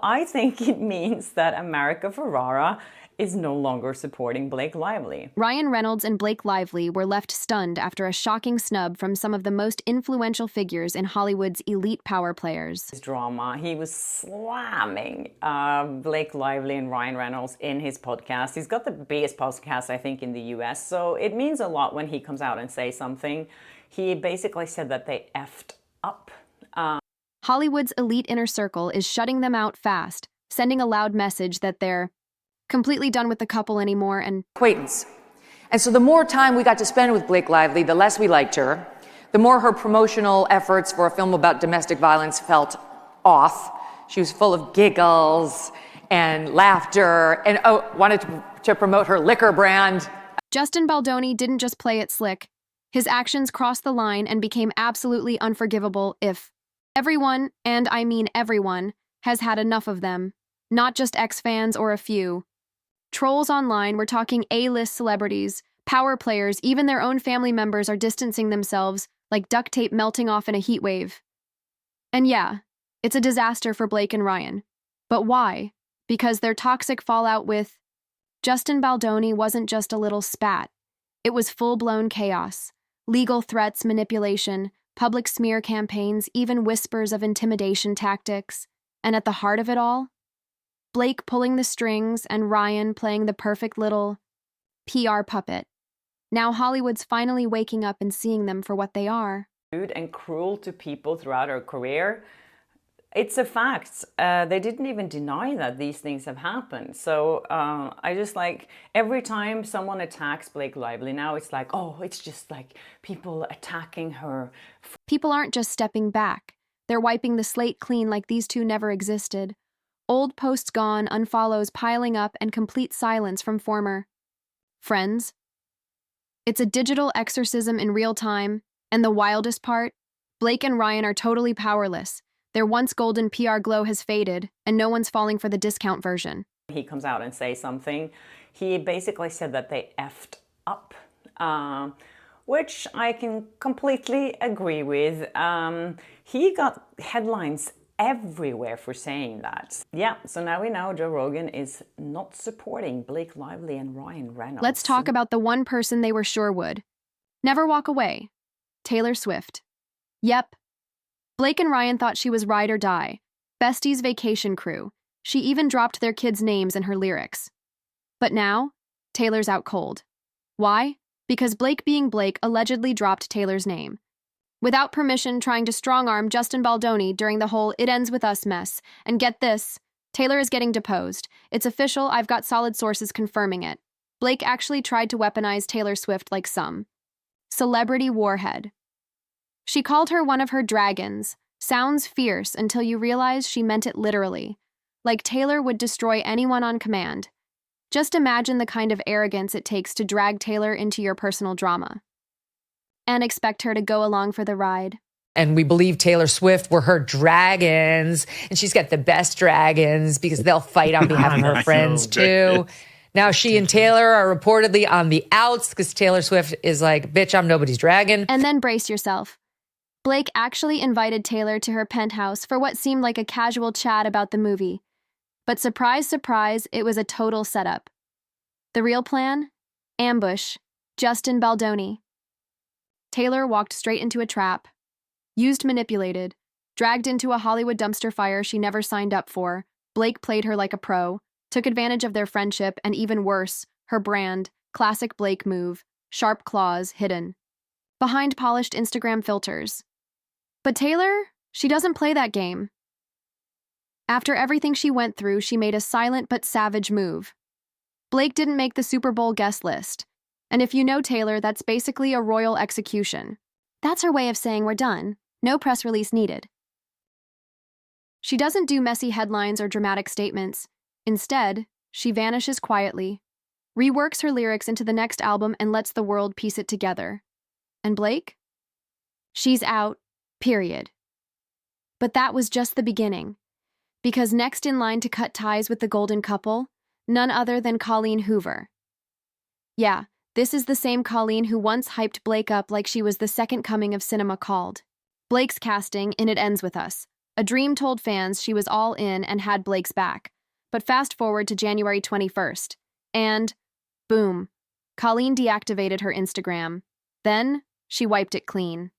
I think it means that America Ferrara is no longer supporting Blake Lively. Ryan Reynolds and Blake Lively were left stunned after a shocking snub from some of the most influential figures in Hollywood's elite power players. His drama, he was slamming Blake Lively and Ryan Reynolds in his podcast. He's got the biggest podcast, I think, in the US, so it means a lot when he comes out and says something. He basically said that they effed up. Hollywood's elite inner circle is shutting them out fast, sending a loud message that they're completely done with the couple anymore and acquaintance. And so the more time we got to spend with Blake Lively, the less we liked her, the more her promotional efforts for a film about domestic violence felt off. She was full of giggles and laughter and wanted to promote her liquor brand. Justin Baldoni didn't just play it slick. His actions crossed the line and became absolutely unforgivable if everyone, and I mean everyone, has had enough of them, not just ex-fans or a few. Trolls online were talking A-list celebrities, power players, even their own family members are distancing themselves like duct tape melting off in a heat wave. And yeah, it's a disaster for Blake and Ryan. But why? Because their toxic fallout with Justin Baldoni wasn't just a little spat. It was full-blown chaos. Legal threats, manipulation, public smear campaigns, even whispers of intimidation tactics. And at the heart of it all, Blake pulling the strings and Ryan playing the perfect little PR puppet. Now Hollywood's finally waking up and seeing them for what they are. Rude and cruel to people throughout her career. It's a fact. They didn't even deny that these things have happened. So I just like, every time someone attacks Blake Lively now, it's like, oh, it's just like people attacking her. People aren't just stepping back. They're wiping the slate clean like these two never existed. Old posts gone, unfollows piling up, and complete silence from former friends. It's a digital exorcism in real time, and the wildest part, Blake and Ryan are totally powerless. Their once golden PR glow has faded, and no one's falling for the discount version. He comes out and says something. He basically said that they effed up, which I can completely agree with. He got headlines everywhere for saying that. Yeah, so now we know Joe Rogan is not supporting Blake Lively and Ryan Reynolds. Let's talk about the one person they were sure would never walk away. Taylor Swift. Yep. Blake and Ryan thought she was ride or die. Bestie's vacation crew. She even dropped their kids' names in her lyrics. But now, Taylor's out cold. Why? Because Blake being Blake allegedly dropped Taylor's name. Without permission, trying to strong-arm Justin Baldoni during the whole "it ends with us" mess. And get this, Taylor is getting deposed. It's official, I've got solid sources confirming it. Blake actually tried to weaponize Taylor Swift like some celebrity warhead. She called her one of her dragons. Sounds fierce until you realize she meant it literally. Like Taylor would destroy anyone on command. Just imagine the kind of arrogance it takes to drag Taylor into your personal drama. And expect her to go along for the ride. And we believe Taylor Swift were her dragons, and she's got the best dragons because they'll fight on behalf of her friends too. Now she and Taylor are reportedly on the outs because Taylor Swift is like, bitch, I'm nobody's dragon. And then brace yourself. Blake actually invited Taylor to her penthouse for what seemed like a casual chat about the movie. But surprise, surprise, it was a total setup. The real plan? Ambush. Justin Baldoni. Taylor walked straight into a trap. Used manipulated. Dragged into a Hollywood dumpster fire she never signed up for. Blake played her like a pro. Took advantage of their friendship and even worse, her brand. Classic Blake move. Sharp claws hidden behind polished Instagram filters. But Taylor, she doesn't play that game. After everything she went through, she made a silent but savage move. Blake didn't make the Super Bowl guest list. And if you know Taylor, that's basically a royal execution. That's her way of saying we're done. No press release needed. She doesn't do messy headlines or dramatic statements. Instead, she vanishes quietly, reworks her lyrics into the next album and lets the world piece it together. And Blake? She's out, period. But that was just the beginning. Because next in line to cut ties with the golden couple, none other than Colleen Hoover. Yeah, this is the same Colleen who once hyped Blake up like she was the second coming of cinema called. Blake's casting in It Ends With Us A dream told fans she was all in and had Blake's back. But fast forward to January 21st, and boom, Colleen deactivated her Instagram. Then she wiped it clean.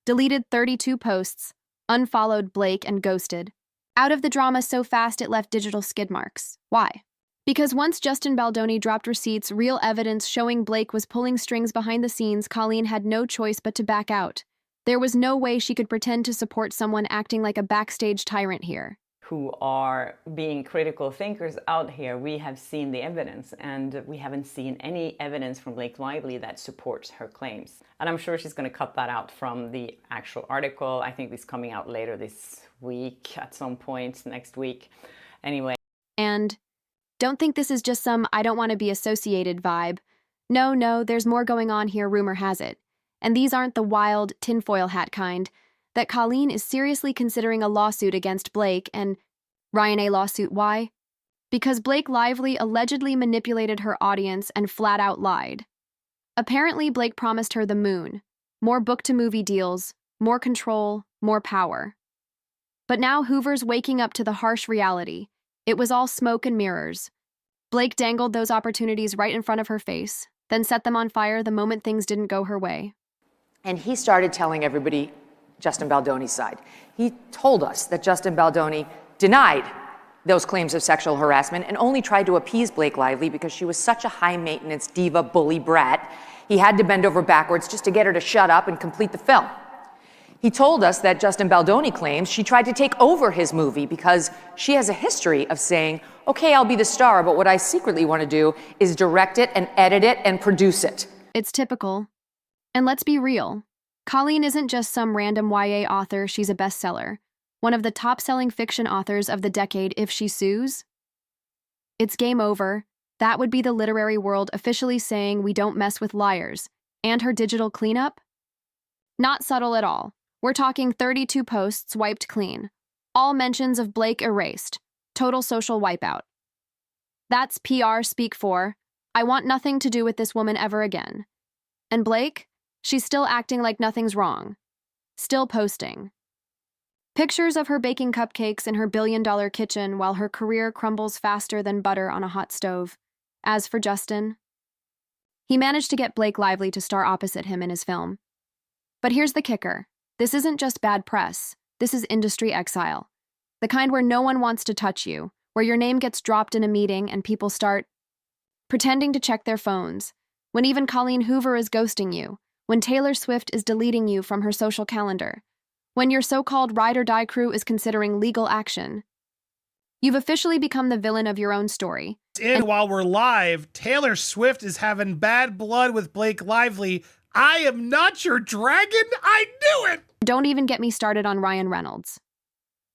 Deleted 32 posts, unfollowed Blake, and ghosted. Out of the drama so fast it left digital skid marks. Why? Because once Justin Baldoni dropped receipts, real evidence showing Blake was pulling strings behind the scenes, Colleen had no choice but to back out. There was no way she could pretend to support someone acting like a backstage tyrant here. Who are being critical thinkers out here, we have seen the evidence, and we haven't seen any evidence from Blake Lively that supports her claims. And I'm sure she's going to cut that out from the actual article. I think it's coming out later this week, at some point next week. Anyway. And don't think this is just some I don't want to be associated vibe. No, there's more going on here, rumor has it. And these aren't the wild, tinfoil hat kind. That Colleen is seriously considering a lawsuit against Blake, and Ryan, a lawsuit. Why? Because Blake Lively allegedly manipulated her audience and flat out lied. Apparently, Blake promised her the moon, more book-to-movie deals, more control, more power. But now Hoover's waking up to the harsh reality. It was all smoke and mirrors. Blake dangled those opportunities right in front of her face, then set them on fire the moment things didn't go her way. And he started telling everybody Justin Baldoni's side. He told us that Justin Baldoni denied those claims of sexual harassment and only tried to appease Blake Lively because she was such a high-maintenance diva bully brat. He had to bend over backwards just to get her to shut up and complete the film. He told us that Justin Baldoni claims she tried to take over his movie because she has a history of saying, okay, I'll be the star, but what I secretly want to do is direct it and edit it and produce it. It's typical. And let's be real. Colleen isn't just some random YA author, she's a bestseller. One of the top-selling fiction authors of the decade if she sues. It's game over. That would be the literary world officially saying we don't mess with liars. And her digital cleanup? Not subtle at all. We're talking 32 posts wiped clean. All mentions of Blake erased. Total social wipeout. That's PR speak for, I want nothing to do with this woman ever again. And Blake? She's still acting like nothing's wrong. Still posting. Pictures of her baking cupcakes in her billion-dollar kitchen while her career crumbles faster than butter on a hot stove. As for Justin, he managed to get Blake Lively to star opposite him in his film. But here's the kicker. This isn't just bad press. This is industry exile. The kind where no one wants to touch you, where your name gets dropped in a meeting and people start pretending to check their phones, when even Colleen Hoover is ghosting you, when Taylor Swift is deleting you from her social calendar, when your so-called ride or die crew is considering legal action. You've officially become the villain of your own story. And while we're live, Taylor Swift is having bad blood with Blake Lively. I am not your dragon. I knew it. Don't even get me started on Ryan Reynolds.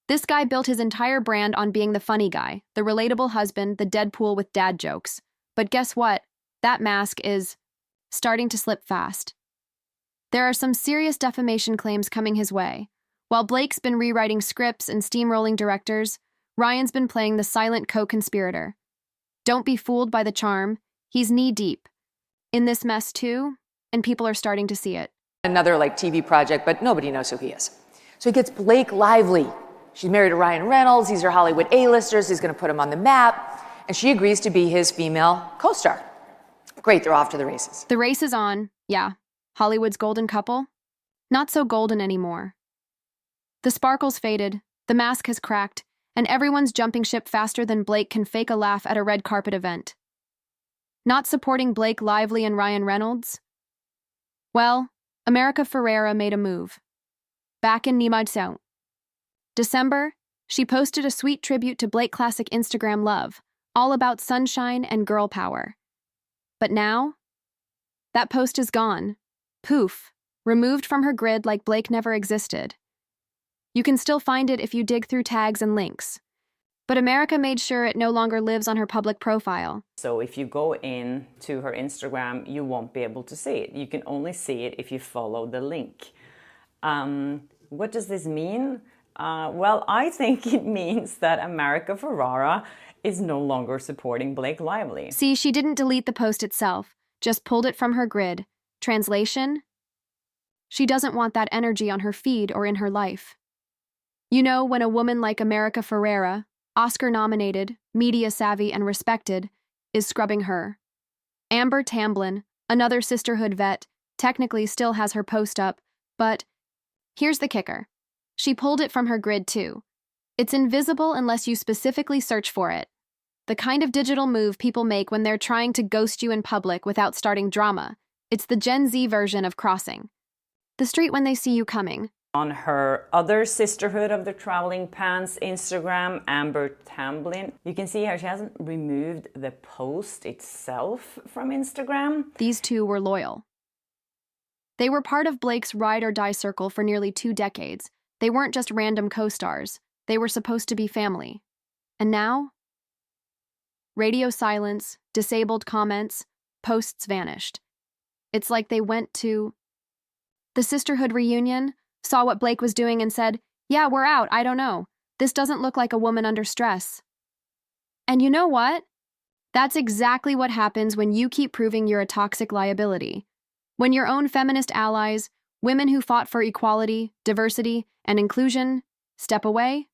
This guy built his entire brand on being the funny guy, the relatable husband, the Deadpool with dad jokes. But guess what? That mask is starting to slip fast. There are some serious defamation claims coming his way. While Blake's been rewriting scripts and steamrolling directors, Ryan's been playing the silent co-conspirator. Don't be fooled by the charm. He's knee-deep in this mess too, and people are starting to see it. Another TV project, but nobody knows who he is. So he gets Blake Lively. She's married to Ryan Reynolds. These are Hollywood A-listers. He's going to put him on the map. And she agrees to be his female co-star. Great, they're off to the races. The race is on, yeah. Hollywood's golden couple? Not so golden anymore. The sparkle's faded, the mask has cracked, and everyone's jumping ship faster than Blake can fake a laugh at a red carpet event. Not supporting Blake Lively and Ryan Reynolds? Well, America Ferrera made a move. Back in Nimad December, she posted a sweet tribute to Blake classic Instagram love, all about sunshine and girl power. But now, that post is gone. Poof, removed from her grid like Blake never existed. You can still find it if you dig through tags and links. But America made sure it no longer lives on her public profile. So if you go in to her Instagram, you won't be able to see it. You can only see it if you follow the link. What does this mean? Well, I think it means that America Ferrera is no longer supporting Blake Lively. See, she didn't delete the post itself, just pulled it from her grid. Translation? She doesn't want that energy on her feed or in her life. You know, when a woman like America Ferrera, Oscar-nominated, media-savvy, and respected, is scrubbing her. Amber Tamblyn, another sisterhood vet, technically still has her post up, but here's the kicker. She pulled it from her grid too. It's invisible unless you specifically search for it. The kind of digital move people make when they're trying to ghost you in public without starting drama. It's the Gen Z version of crossing the street when they see you coming. On her other sisterhood of the traveling pants Instagram, Amber Tamblyn, you can see how she hasn't removed the post itself from Instagram. These two were loyal. They were part of Blake's ride or die circle for nearly 2 decades. They weren't just random co-stars. They were supposed to be family. And now? Radio silence, disabled comments, posts vanished. It's like they went to the sisterhood reunion, saw what Blake was doing and said, "Yeah, we're out, I don't know. This doesn't look like a woman under stress." And you know what? That's exactly what happens when you keep proving you're a toxic liability. When your own feminist allies, women who fought for equality, diversity, and inclusion, step away.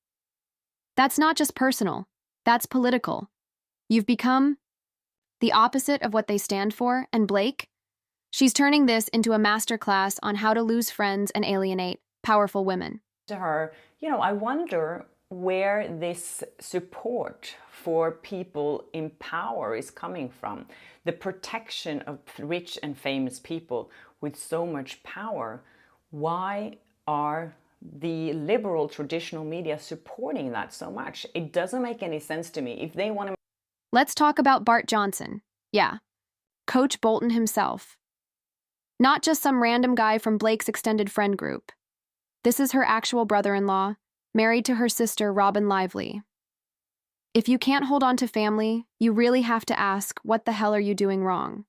That's not just personal, that's political. You've become the opposite of what they stand for, and Blake? She's turning this into a masterclass on how to lose friends and alienate powerful women. To her, I wonder where this support for people in power is coming from. The protection of rich and famous people with so much power. Why are the liberal traditional media supporting that so much? It doesn't make any sense to me. If they want to... Let's talk about Bart Johnson. Yeah, Coach Bolton himself. Not just some random guy from Blake's extended friend group. This is her actual brother-in-law, married to her sister, Robin Lively. If you can't hold on to family, you really have to ask, what the hell are you doing wrong?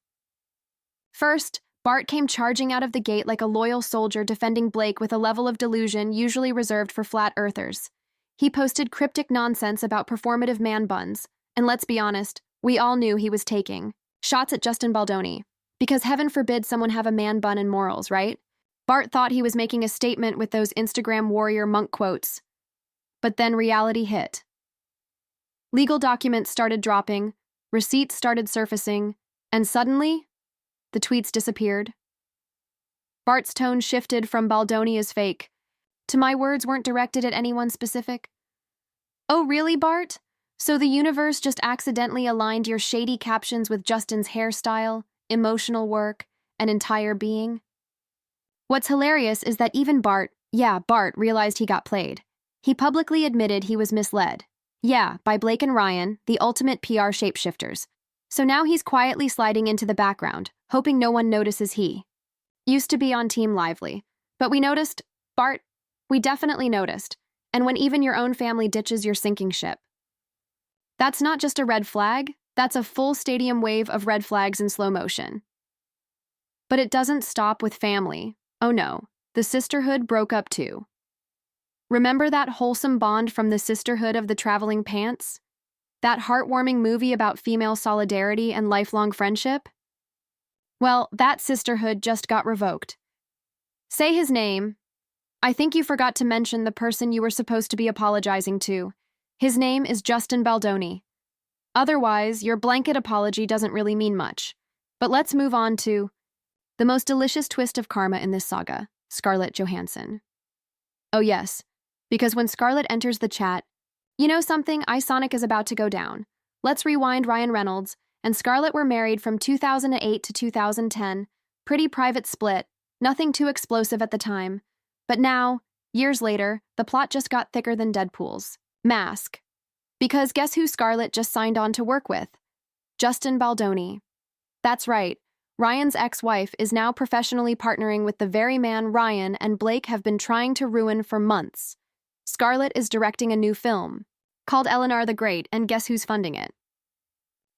First, Bart came charging out of the gate like a loyal soldier defending Blake with a level of delusion usually reserved for flat earthers. He posted cryptic nonsense about performative man buns, and let's be honest, we all knew he was taking shots at Justin Baldoni. Because heaven forbid someone have a man bun and morals, right? Bart thought he was making a statement with those Instagram warrior monk quotes. But then reality hit. Legal documents started dropping, receipts started surfacing, and suddenly, the tweets disappeared. Bart's tone shifted from Baldoni is fake to my words weren't directed at anyone specific. Oh, really, Bart? So the universe just accidentally aligned your shady captions with Justin's hairstyle, emotional work, and entire being? What's hilarious is that even Bart realized he got played. He publicly admitted he was misled. Yeah, by Blake and Ryan, the ultimate PR shapeshifters. So now he's quietly sliding into the background, hoping no one notices he used to be on Team Lively. But we noticed, Bart, we definitely noticed. And when even your own family ditches your sinking ship. That's not just a red flag, that's a full stadium wave of red flags in slow motion. But it doesn't stop with family. Oh no, the sisterhood broke up too. Remember that wholesome bond from the sisterhood of the traveling pants? That heartwarming movie about female solidarity and lifelong friendship? Well, that sisterhood just got revoked. Say his name. I think you forgot to mention the person you were supposed to be apologizing to. His name is Justin Baldoni. Otherwise, your blanket apology doesn't really mean much. But let's move on to the most delicious twist of karma in this saga, Scarlett Johansson. Oh yes, because when Scarlett enters the chat, you know something iconic is about to go down. Let's rewind. Ryan Reynolds and Scarlett were married from 2008 to 2010, pretty private split, nothing too explosive at the time. But now, years later, the plot just got thicker than Deadpool's mask. Because guess who Scarlett just signed on to work with? Justin Baldoni. That's right, Ryan's ex-wife is now professionally partnering with the very man Ryan and Blake have been trying to ruin for months. Scarlett is directing a new film called Eleanor the Great, and guess who's funding it?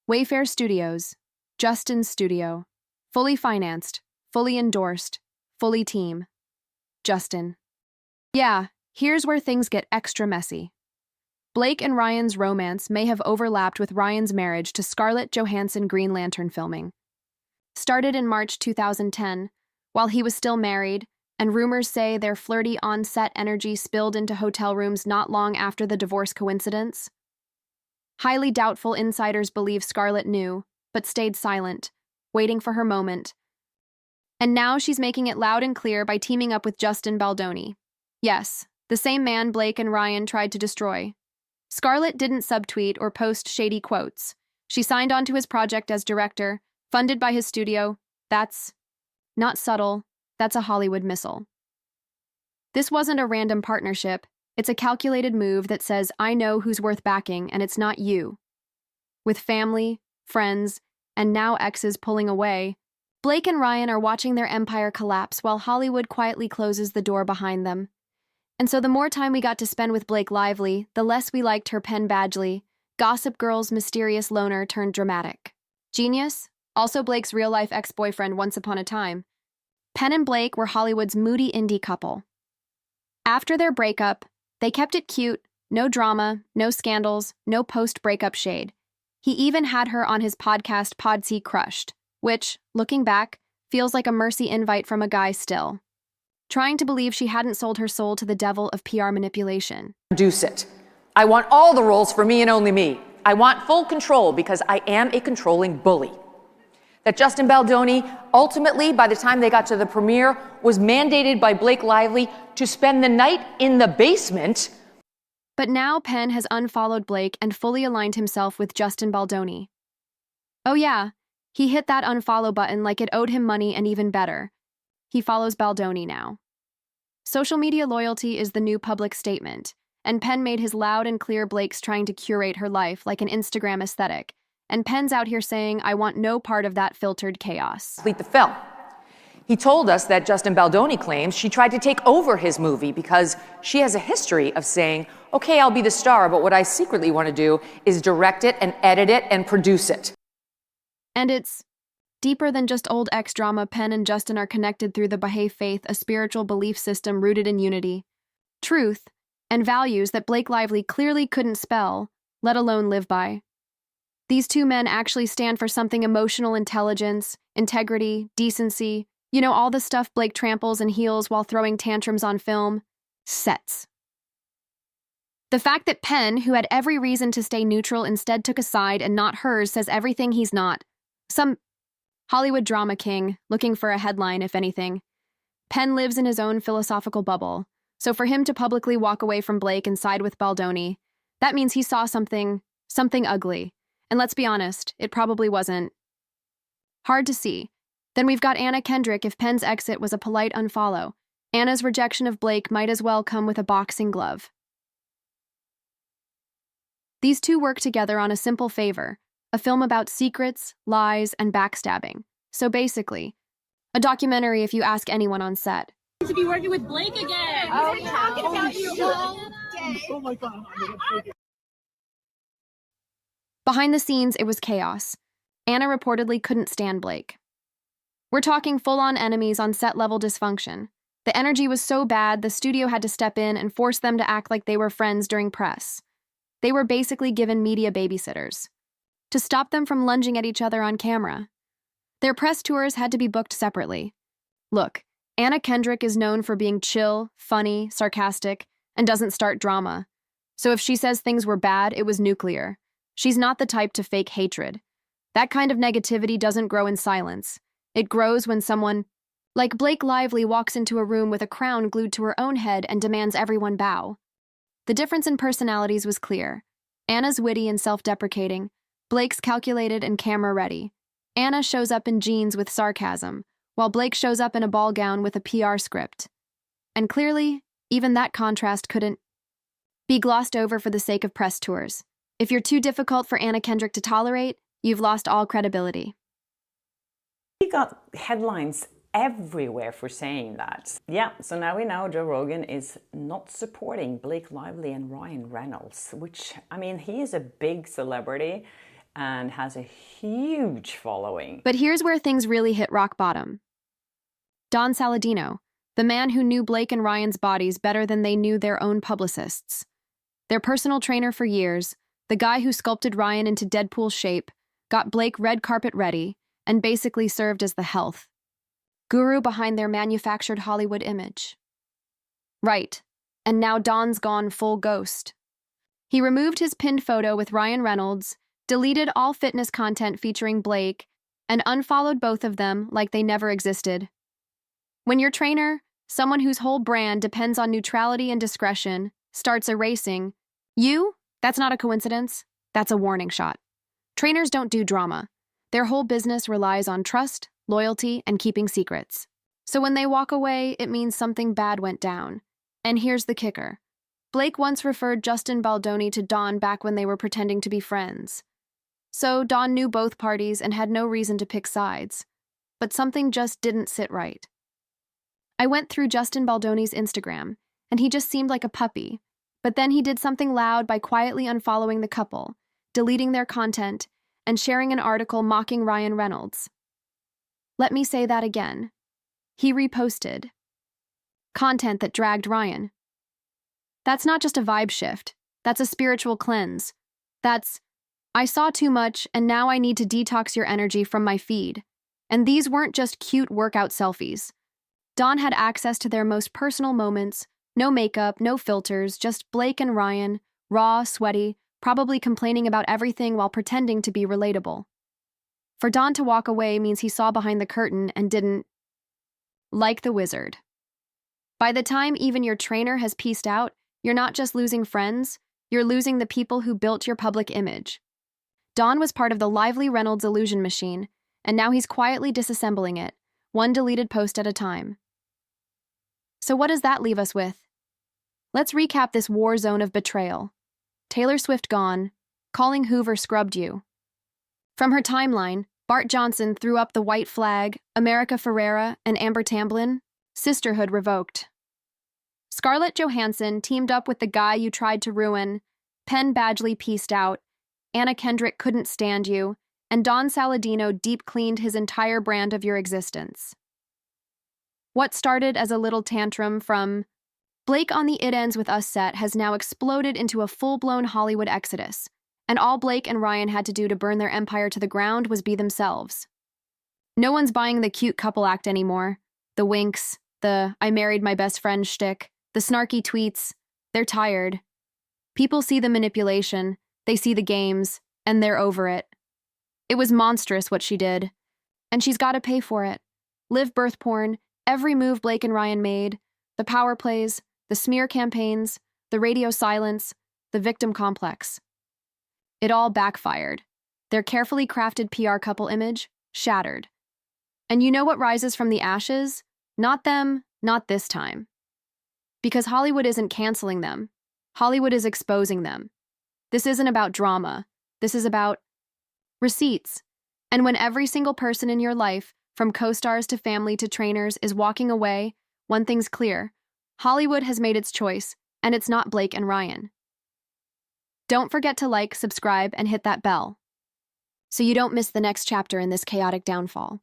Wayfair Studios, Justin's studio, fully financed, fully endorsed, fully team. Justin. Yeah, here's where things get extra messy. Blake and Ryan's romance may have overlapped with Ryan's marriage to Scarlett Johansson Green Lantern filming. Started in March 2010, while he was still married, and rumors say their flirty on-set energy spilled into hotel rooms not long after the divorce. Coincidence? Highly doubtful insiders believe Scarlett knew, but stayed silent, waiting for her moment. And now she's making it loud and clear by teaming up with Justin Baldoni. Yes, the same man Blake and Ryan tried to destroy. Scarlett didn't subtweet or post shady quotes. She signed on to his project as director, funded by his studio. That's not subtle, that's a Hollywood missile. This wasn't a random partnership. It's a calculated move that says, I know who's worth backing, and it's not you. With family, friends, and now exes pulling away, Blake and Ryan are watching their empire collapse while Hollywood quietly closes the door behind them. And so the more time we got to spend with Blake Lively, the less we liked her Penn Badgley, Gossip Girl's mysterious loner turned dramatic. Genius? Also Blake's real-life ex-boyfriend once upon a time. Penn and Blake were Hollywood's moody indie couple. After their breakup, they kept it cute, no drama, no scandals, no post-breakup shade. He even had her on his podcast Podsy Crushed, which, looking back, feels like a mercy invite from a guy still. Trying to believe she hadn't sold her soul to the devil of PR manipulation. Produce it. I want all the roles for me and only me. I want full control because I am a controlling bully. That Justin Baldoni, ultimately, by the time they got to the premiere, was mandated by Blake Lively to spend the night in the basement. But now Penn has unfollowed Blake and fully aligned himself with Justin Baldoni. Oh yeah, he hit that unfollow button like it owed him money, and even better, he follows Baldoni now. Social media loyalty is the new public statement, and Penn made his loud and clear Blake's trying to curate her life like an Instagram aesthetic, and Penn's out here saying, I want no part of that filtered chaos. Complete the film. He told us that Justin Baldoni claims she tried to take over his movie because she has a history of saying, okay, I'll be the star, but what I secretly want to do is direct it and edit it and produce it. And it's deeper than just old ex-drama. Penn and Justin are connected through the Baha'i faith, a spiritual belief system rooted in unity, truth, and values that Blake Lively clearly couldn't spell, let alone live by. These two men actually stand for something: emotional intelligence, integrity, decency, all the stuff Blake tramples and heals while throwing tantrums on film. Sets. The fact that Penn, who had every reason to stay neutral, instead took a side and not hers, says everything. He's not some Hollywood drama king looking for a headline, if anything. Penn lives in his own philosophical bubble, so for him to publicly walk away from Blake and side with Baldoni, that means he saw something ugly. And let's be honest, it probably wasn't hard to see. Then we've got Anna Kendrick. If Penn's exit was a polite unfollow, Anna's rejection of Blake might as well come with a boxing glove. These two work together on a simple favor, a film about secrets, lies, and backstabbing. So basically, a documentary if you ask anyone on set. To be working with Blake again. Oh, we're talking about you all day. Oh my God. Behind the scenes, it was chaos. Anna reportedly couldn't stand Blake. We're talking full-on enemies on set-level dysfunction. The energy was so bad, the studio had to step in and force them to act like they were friends during press. They were basically given media babysitters to stop them from lunging at each other on camera. Their press tours had to be booked separately. Look, Anna Kendrick is known for being chill, funny, sarcastic, and doesn't start drama. So if she says things were bad, it was nuclear. She's not the type to fake hatred. That kind of negativity doesn't grow in silence. It grows when someone, like Blake Lively, walks into a room with a crown glued to her own head and demands everyone bow. The difference in personalities was clear. Anna's witty and self-deprecating, Blake's calculated and camera-ready. Anna shows up in jeans with sarcasm, while Blake shows up in a ball gown with a PR script. And clearly, even that contrast couldn't be glossed over for the sake of press tours. If you're too difficult for Anna Kendrick to tolerate, you've lost all credibility. He got headlines everywhere for saying that. Yeah, so now we know Joe Rogan is not supporting Blake Lively and Ryan Reynolds, which, he is a big celebrity and has a huge following. But here's where things really hit rock bottom. Don Saladino, the man who knew Blake and Ryan's bodies better than they knew their own publicists. Their personal trainer for years, the guy who sculpted Ryan into Deadpool shape, got Blake red carpet ready, and basically served as the health guru behind their manufactured Hollywood image. Right, and now Don's gone full ghost. He removed his pinned photo with Ryan Reynolds, deleted all fitness content featuring Blake, and unfollowed both of them like they never existed. When your trainer, someone whose whole brand depends on neutrality and discretion, starts erasing, that's not a coincidence, that's a warning shot. Trainers don't do drama. Their whole business relies on trust, loyalty, and keeping secrets. So when they walk away, it means something bad went down. And here's the kicker. Blake once referred Justin Baldoni to Don back when they were pretending to be friends. So Don knew both parties and had no reason to pick sides. But something just didn't sit right. I went through Justin Baldoni's Instagram, and he just seemed like a puppy. But then he did something loud by quietly unfollowing the couple, deleting their content, and sharing an article mocking Ryan Reynolds. Let me say that again. He reposted content that dragged Ryan. That's not just a vibe shift. That's a spiritual cleanse. That's, I saw too much, and now I need to detox your energy from my feed. And these weren't just cute workout selfies. Don had access to their most personal moments, no makeup, no filters, just Blake and Ryan, raw, sweaty, probably complaining about everything while pretending to be relatable. For Don to walk away means he saw behind the curtain and didn't like the wizard. By the time even your trainer has pieced out, you're not just losing friends, you're losing the people who built your public image. Don was part of the Lively Reynolds illusion machine, and now he's quietly disassembling it, one deleted post at a time. So what does that leave us with? Let's recap this war zone of betrayal. Taylor Swift gone, calling Hoover scrubbed you. From her timeline, Bart Johnson threw up the white flag, America Ferrera and Amber Tamblyn, sisterhood revoked. Scarlett Johansson teamed up with the guy you tried to ruin, Penn Badgley pieced out, Anna Kendrick couldn't stand you, and Don Saladino deep-cleaned his entire brand of your existence. What started as a little tantrum from Blake on the It Ends With Us set has now exploded into a full-blown Hollywood exodus, and all Blake and Ryan had to do to burn their empire to the ground was be themselves. No one's buying the cute couple act anymore. The winks, the I married my best friend shtick, the snarky tweets, they're tired. People see the manipulation, they see the games, and they're over it. It was monstrous what she did, and she's got to pay for it. Live birth porn, every move Blake and Ryan made, the power plays, the smear campaigns, the radio silence, the victim complex. It all backfired. Their carefully crafted PR couple image shattered. And you know what rises from the ashes? Not them, not this time. Because Hollywood isn't canceling them. Hollywood is exposing them. This isn't about drama. This is about receipts. And when every single person in your life, from co-stars to family to trainers, is walking away, one thing's clear. Hollywood has made its choice, and it's not Blake and Ryan. Don't forget to like, subscribe, and hit that bell so you don't miss the next chapter in this chaotic downfall.